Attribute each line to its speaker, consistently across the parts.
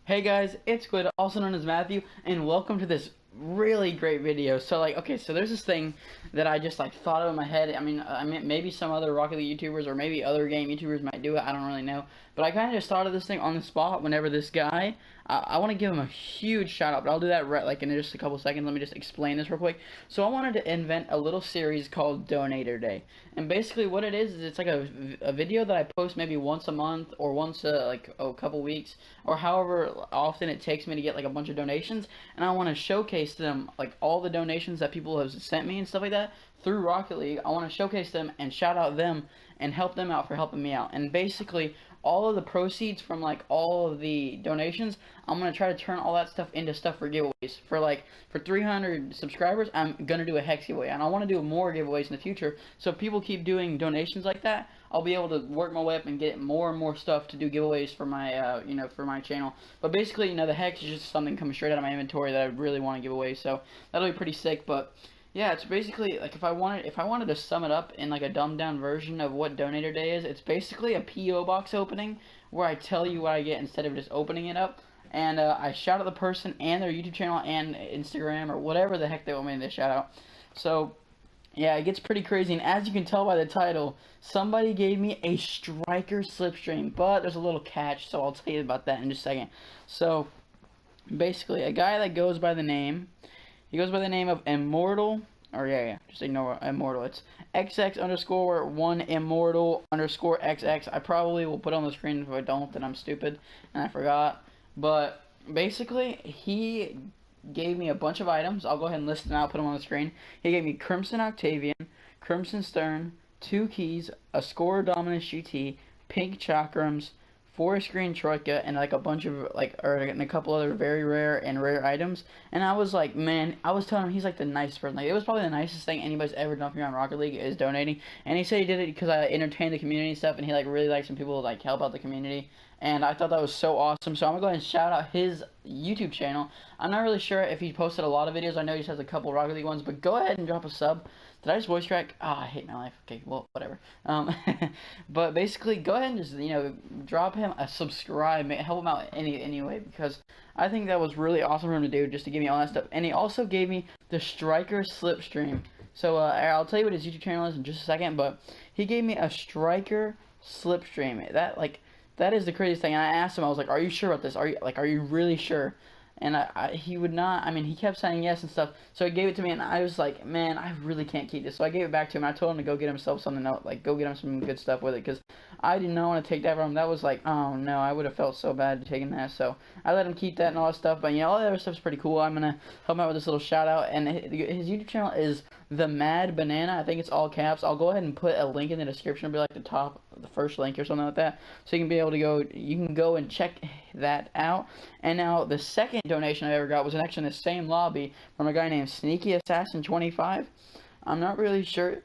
Speaker 1: Hey guys, it's Squid, also known as Matthew, and welcome to this really great video. So okay, so there's this thing that I just thought of in my head. I mean, maybe some other Rocket League YouTubers or maybe other game YouTubers might do it. I don't really know, but I kind of just thought of this thing on the spot. Whenever this guy, I want to give him a huge shout out, but I'll do that right in just a couple seconds. Let me just explain this real quick. So I wanted to invent a little series called Donator Day, and basically what it is it's like a video that I post maybe once a month or once a couple weeks or however often it takes me to get a bunch of donations, and I want to showcase them, all the donations that people have sent me and stuff like that through Rocket League. I want to showcase them and shout out them and help them out for helping me out. And basically all of the proceeds from all of the donations, I'm gonna try to turn all that stuff into stuff for giveaways. For 300 subscribers, I'm gonna do a hex giveaway, and I want to do more giveaways in the future. So if people keep doing donations like that, I'll be able to work my way up and get more and more stuff to do giveaways for my for my channel. But basically, the hex is just something coming straight out of my inventory that I really want to give away. So that'll be pretty sick. But yeah, it's basically if I wanted to sum it up in a dumbed down version of what Donator Day is, it's basically a PO box opening where I tell you what I get instead of just opening it up, and I shout out the person and their YouTube channel and Instagram or whatever the heck they want me to shout out. So yeah, it gets pretty crazy, and as you can tell by the title, somebody gave me a striker slipstream, but there's a little catch, so I'll tell you about that in just a second. So basically, a guy that goes by the name, he goes by the name of Immortal, or yeah, just ignore Immortal. It's XX underscore 1 Immortal underscore XX. I probably will put it on the screen. If I don't, then I'm stupid and I forgot. But basically, he gave me a bunch of items. I'll go ahead and list them out, put them on the screen. He gave me Crimson Octavian, Crimson Stern, 2 keys, a Score Dominus GT, Pink Chakrams, Forest Green Troika, and a bunch of and a couple other very rare and rare items. And I was like, man, I was telling him he's the nicest person. It was probably the nicest thing anybody's ever done for me on Rocket League is donating. And he said he did it because I entertained the community and stuff, and he really likes when people help out the community. And I thought that was so awesome. So I'm gonna go ahead and shout out his YouTube channel. I'm not really sure if he posted a lot of videos. I know he just has a couple Rocket League ones, but go ahead and drop a sub. Did I just voice crack? I hate my life. Okay, well, whatever. But basically, go ahead and just, drop him a subscribe. Help him out anyway, because I think that was really awesome for him to do, just to give me all that stuff. And he also gave me the Striker Slipstream. So, I'll tell you what his YouTube channel is in just a second, but he gave me a Striker Slipstream. That is the craziest thing. And I asked him, I was like, are you sure about this? Are you really sure? And he would not, he kept saying yes and stuff, so he gave it to me, and I was like, man, I really can't keep this, so I gave it back to him. I told him to go get himself something else, go get him some good stuff with it, because I did not want to take that from him. That was oh no, I would have felt so bad taking that, so I let him keep that and all that stuff. But all the other stuff's pretty cool. I'm gonna help him out with this little shout out, and his YouTube channel is The Mad Banana. I think it's all caps. I'll go ahead and put a link in the description. It'll be the first link or something like that, so you can be able to go and check that out. And now the second donation I ever got was actually in the same lobby from a guy named Sneaky Assassin 25. I'm not really sure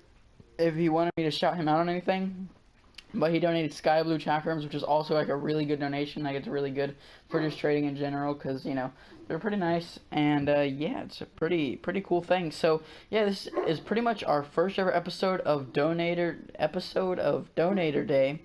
Speaker 1: if he wanted me to shout him out on anything, but he donated Sky Blue Chakrams, which is also a really good donation. It's really good for just trading in general, because they're pretty nice, and yeah, it's a pretty cool thing. So yeah, this is pretty much our first ever episode of Donator Day,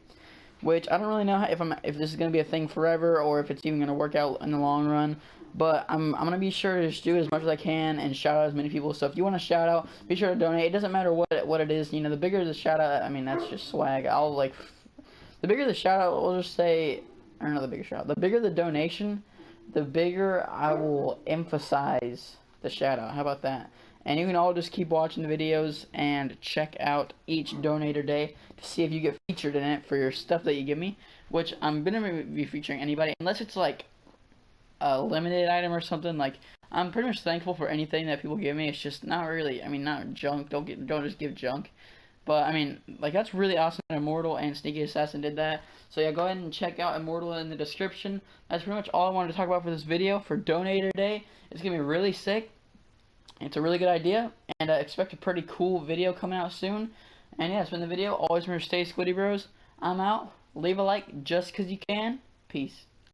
Speaker 1: which I don't really know if this is gonna be a thing forever or if it's even gonna work out in the long run. But I'm gonna be sure to just do as much as I can and shout out as many people. So if you want to shout out, be sure to donate. It doesn't matter what it is. The bigger the shout out, that's just swag. The bigger the shout out, we'll just say, or not the bigger shout out. The bigger the donation, the bigger I will emphasize the shout out. How about that? And you can all just keep watching the videos and check out each Donator Day to see if you get featured in it for your stuff that you give me, which I'm going to be featuring anybody, unless it's a limited item or something. I'm pretty much thankful for anything that people give me. It's just not really, not junk. Don't just give junk. But, that's really awesome that Immortal and Sneaky Assassin did that. So, yeah, go ahead and check out Immortal in the description. That's pretty much all I wanted to talk about for this video for Donator Day. It's going to be really sick. It's a really good idea, and expect a pretty cool video coming out soon. And yeah, it's been the video. Always remember, stay squiddy bros. I'm out. Leave a like just because you can. Peace.